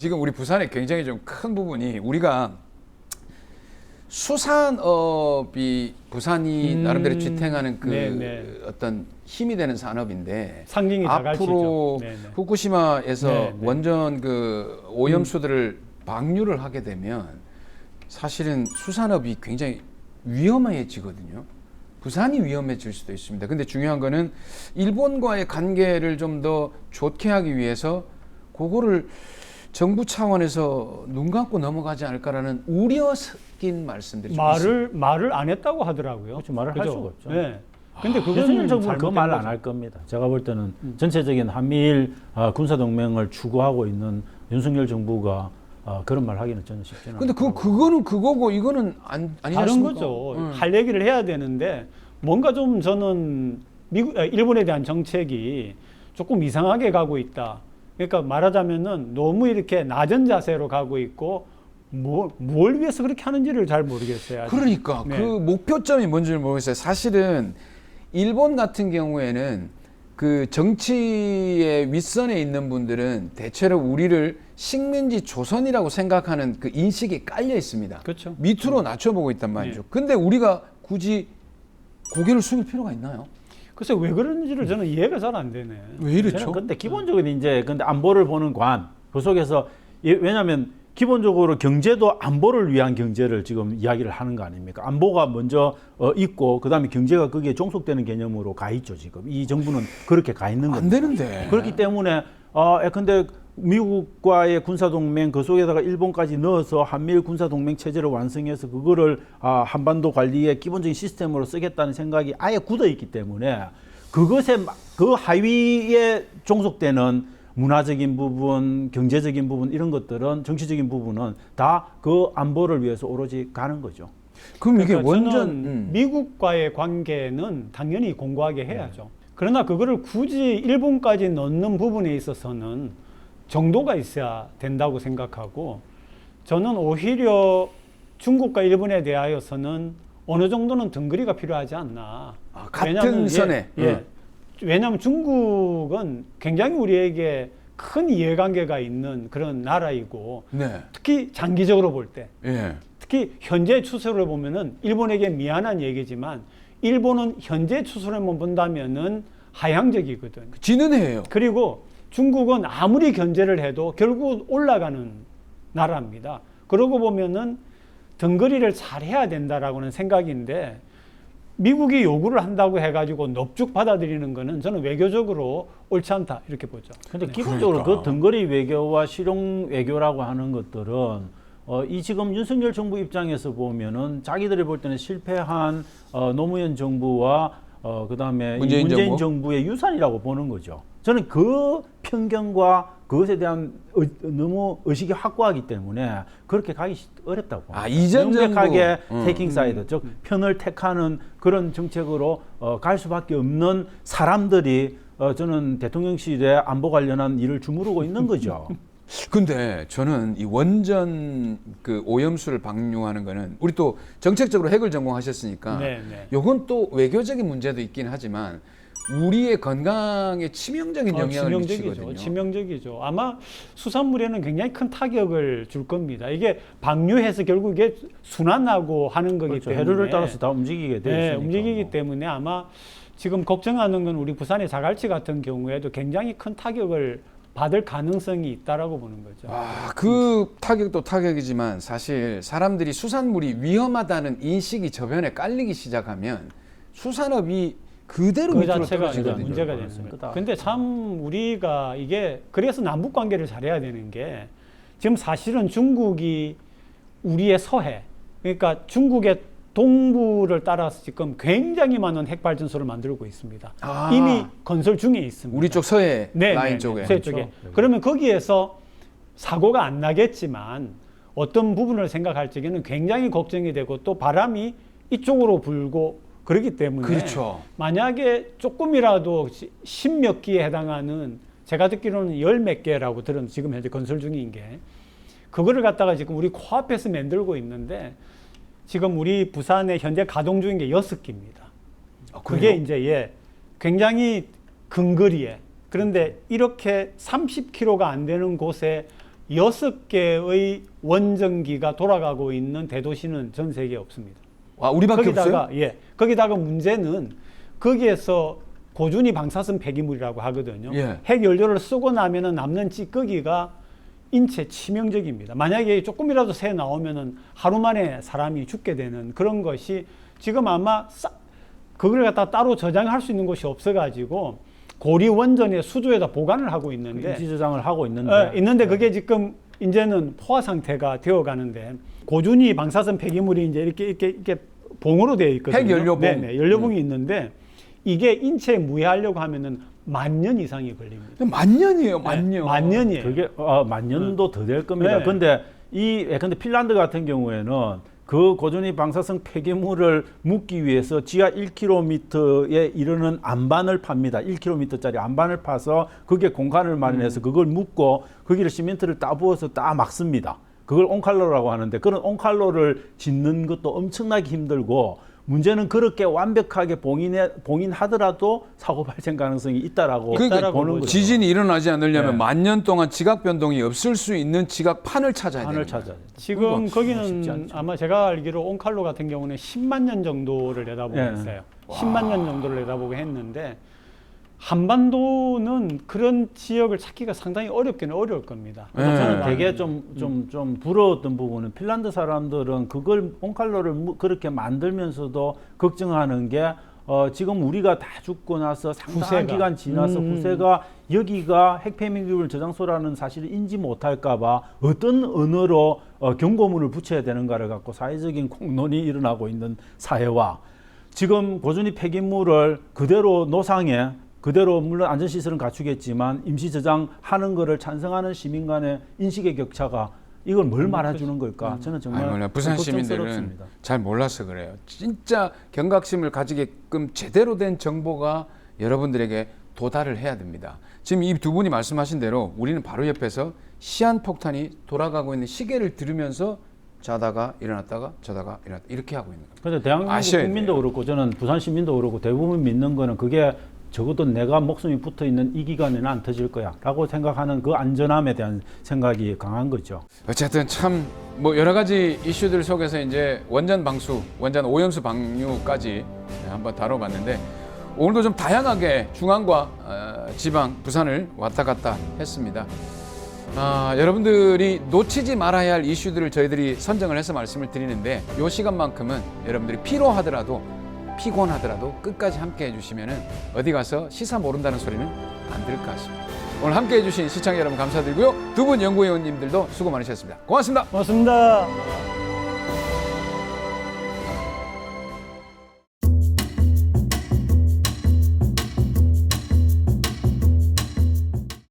지금 우리 부산에 굉장히 좀 큰 부분이 우리가 수산업이 부산이 나름대로 지탱하는 그 네네. 어떤 힘이 되는 산업인데 상징이 앞으로 다갈치죠. 네네. 후쿠시마에서 네네. 원전 그 오염수들을 방류를 하게 되면 사실은 수산업이 굉장히 위험해지거든요. 부산이 위험해질 수도 있습니다. 근데 중요한 거는 일본과의 관계를 좀 더 좋게 하기 위해서 그거를 정부 차원에서 눈 감고 넘어가지 않을까라는 우려 섞인 말씀들이 좀 있습니다. 말을 안 했다고 하더라고요. 그렇죠. 말을 할 그죠? 수가 없죠. 네. 근데 윤석열 그거는 정부는 그 잘못된 말 안 거죠. 할 겁니다. 제가 볼 때는 전체적인 한미일 군사동맹을 추구하고 있는 윤석열 정부가 그런 말 하기는 저는 쉽지는 근데 않고. 그거는 그거고 이거는 아니지 다른 않습니까? 거죠. 할 얘기를 해야 되는데 뭔가 좀 저는 일본에 대한 정책이 조금 이상하게 가고 있다. 그러니까 말하자면은 너무 이렇게 낮은 자세로 가고 있고 뭘 위해서 그렇게 하는지를 잘 모르겠어요. 아직. 그러니까 네. 그 목표점이 뭔지를 모르겠어요. 사실은 일본 같은 경우에는 그 정치의 윗선에 있는 분들은 대체로 우리를 식민지 조선이라고 생각하는 그 인식이 깔려 있습니다. 그렇죠. 밑으로 낮춰보고 있단 말이죠. 근데 우리가 굳이 고개를 숙일 필요가 있나요? 글쎄 왜 그런지를 저는 이해가 잘 안 되네. 왜 이렇죠? 저는 근데 기본적으로 이제 근데 안보를 보는 그 속에서 왜냐하면 기본적으로 경제도 안보를 위한 경제를 지금 이야기를 하는 거 아닙니까? 안보가 먼저 있고 그다음에 경제가 거기에 종속되는 개념으로 가 있죠 지금. 이 정부는 그렇게 가 있는 안 겁니다. 되는데. 그렇기 때문에 근데 미국과의 군사동맹 그 속에다가 일본까지 넣어서 한미일 군사동맹 체제를 완성해서 그거를 한반도 관리의 기본적인 시스템으로 쓰겠다는 생각이 아예 굳어 있기 때문에 그것에 그 하위에 종속되는 문화적인 부분, 경제적인 부분 이런 것들은 정치적인 부분은 다 그 안보를 위해서 오로지 가는 거죠. 그럼 이게 그러니까 원전 저는 미국과의 관계는 당연히 공고하게 해야죠. 그러나 그거를 굳이 일본까지 넣는 부분에 있어서는 정도가 있어야 된다고 생각하고 저는 오히려 중국과 일본에 대하여서는 어느 정도는 등거리가 필요하지 않나. 같은 선에. 왜냐하면 중국은 굉장히 우리에게 큰 이해관계가 있는 그런 나라이고 네. 특히 장기적으로 볼 때 예. 특히 현재 추세를 보면은 일본에게 미안한 얘기지만 일본은 현재 추세로만 본다면은 하향적이거든. 지는 해예요. 그리고 중국은 아무리 견제를 해도 결국 올라가는 나라입니다. 그러고 보면은 등거리를 잘 해야 된다라고는 생각인데 미국이 요구를 한다고 해가지고 넙죽 받아들이는 거는 저는 외교적으로 옳지 않다 이렇게 보죠. 근데 네. 기본적으로 그러니까. 그 등거리 외교와 실용 외교라고 하는 것들은 이 지금 윤석열 정부 입장에서 보면은 자기들이 볼 때는 실패한 노무현 정부와 그다음에 문재인 정부의 유산이라고 보는 거죠. 저는 그 편견과 그것에 대한 너무 의식이 확고하기 때문에 그렇게 가기 어렵다고 봅니다. 이전 명백하게 정부. 테이킹 사이드, 즉 편을 택하는 그런 정책으로 갈 수밖에 없는 사람들이 저는 대통령실에 안보 관련한 일을 주무르고 있는 거죠. 근데 저는 이 원전 그 오염수를 방류하는 거는 우리 또 정책적으로 핵을 전공하셨으니까 네, 네. 요건 또 외교적인 문제도 있긴 하지만 우리의 건강에 치명적인 영향을 미치거든요. 치명적이죠. 아마 수산물에는 굉장히 큰 타격을 줄 겁니다. 이게 방류해서 결국 이게 순환하고 하는 거기 그렇죠. 때문에 해류를 따라서 다 움직이게 되어 있으니까. 움직이기 때문에 아마 지금 걱정하는 건 우리 부산의 자갈치 같은 경우에도 굉장히 큰 타격을 받을 가능성이 있다라고 보는 거죠. 그 타격도 타격이지만 사실 사람들이 수산물이 위험하다는 인식이 저변에 깔리기 시작하면 수산업이 그대로 그 밑으로 자체가 떨어지거든요. 문제가 되는 거예요. 근데 참 우리가 이게 그래서 남북 관계를 잘해야 되는 게 지금 사실은 중국이 우리의 서해 그러니까 중국의 동부를 따라서 지금 굉장히 많은 핵발전소를 만들고 있습니다. 이미 건설 중에 있습니다. 우리 쪽 서해 네, 라인 네, 쪽에. 서해 쪽에. 그러면 거기에서 사고가 안 나겠지만 어떤 부분을 생각할 적에는 굉장히 걱정이 되고 또 바람이 이쪽으로 불고 그렇기 때문에 그렇죠. 만약에 조금이라도 10몇 기에 해당하는 제가 듣기로는 10몇 개라고 들은 지금 현재 건설 중인 게 그거를 갖다가 지금 우리 코앞에서 만들고 있는데 지금 우리 부산에 현재 가동 중인 게 6기입니다. 그게 이제 굉장히 근거리에 그런데 이렇게 30km가 안 되는 곳에 6개의 원전기가 돌아가고 있는 대도시는 전 세계에 없습니다. 와, 우리밖에 거기다가 없어요? 예, 거기다가 문제는 거기에서 고준위 방사선 폐기물이라고 하거든요. 예. 핵 연료를 쓰고 나면은 남는 찌꺼기가 인체 치명적입니다. 만약에 조금이라도 새 나오면은 하루 만에 사람이 죽게 되는 그런 것이 지금 아마 그걸 갖다 따로 저장할 수 있는 곳이 없어가지고 고리 원전의 수조에다 보관을 하고 있는데 임시 저장을 하고 있는데 있는데 그게 지금 이제는 포화 상태가 되어 가는데 고준위 방사선 폐기물이 이제 이렇게 봉으로 되어 있거든요. 핵연료봉. 네, 연료봉이 있는데 이게 인체에 무해하려고 하면은 10,000년 이상이 걸립니다. 만년이에요, 만년. 만년이에요. 그게 만년도 더 될 겁니다. 네. 근데 핀란드 같은 경우에는 그 고준위 방사성 폐기물을 묻기 위해서 지하 1km에 이르는 안반을 팝니다. 1km짜리 안반을 파서 그게 공간을 마련해서 그걸 묻고 거기를 시멘트를 따부어서 딱 막습니다. 그걸 온칼로라고 하는데 그런 온칼로를 짓는 것도 엄청나게 힘들고 문제는 그렇게 완벽하게 봉인하더라도 사고 발생 가능성이 있다라고 그러니까 보는 거죠. 지진이 일어나지 않으려면 네. 만년 동안 지각 변동이 없을 수 있는 지각판을 찾아야 판을 됩니다. 찾아야 돼요. 지금 쉽지 거기는 않죠. 아마 제가 알기로 온칼로 같은 경우는 10만 년 정도를 내다보고 네. 했어요. 10만 년 정도를 내다보고 했는데 한반도는 그런 지역을 찾기가 상당히 어렵기는 어려울 겁니다. 네. 저는 되게 좀 부러웠던 부분은 핀란드 사람들은 그걸 온칼로를 그렇게 만들면서도 걱정하는 게 지금 우리가 다 죽고 나서 상당한 후세가. 기간 지나서 후세가 여기가 핵폐기물 저장소라는 사실을 인지 못할까봐 어떤 언어로 경고문을 붙여야 되는가를 갖고 사회적인 공론이 일어나고 있는 사회와 지금 고준위 폐기물을 그대로 노상에 그대로 물론 안전시설은 갖추겠지만 임시 저장하는 것을 찬성하는 시민 간의 인식의 격차가 이걸 뭘 말해주는 걸까? 저는 정말 아니, 몰라요. 부산 시민들은 걱정스럽습니다. 잘 몰라서 그래요. 진짜 경각심을 가지게끔 제대로 된 정보가 여러분들에게 도달을 해야 됩니다. 지금 이 두 분이 말씀하신 대로 우리는 바로 옆에서 시한폭탄이 돌아가고 있는 시계를 들으면서 자다가 일어났다가 자다가 일어났다 이렇게 하고 있는 겁니다. 그런데 대한민국 아셔야 국민도 돼요. 그렇고 저는 부산 시민도 그렇고 대부분 믿는 거는 그게 적어도 내가 목숨이 붙어 있는 이 기간에는 안 터질 거야라고 생각하는 그 안전함에 대한 생각이 강한 거죠. 어쨌든 참 뭐 여러 가지 이슈들 속에서 이제 원전 방수, 원전 오염수 방류까지 한번 다뤄봤는데 오늘도 좀 다양하게 중앙과 지방, 부산을 왔다 갔다 했습니다. 여러분들이 놓치지 말아야 할 이슈들을 저희들이 선정을 해서 말씀을 드리는데 이 시간만큼은 여러분들이 피곤하더라도 끝까지 함께 해주시면 어디 가서 시사 모른다는 소리는 안 들을 것 같습니다. 오늘 함께 해주신 시청자 여러분 감사드리고요. 두 분 연구위원님들도 수고 많으셨습니다. 고맙습니다. 고맙습니다.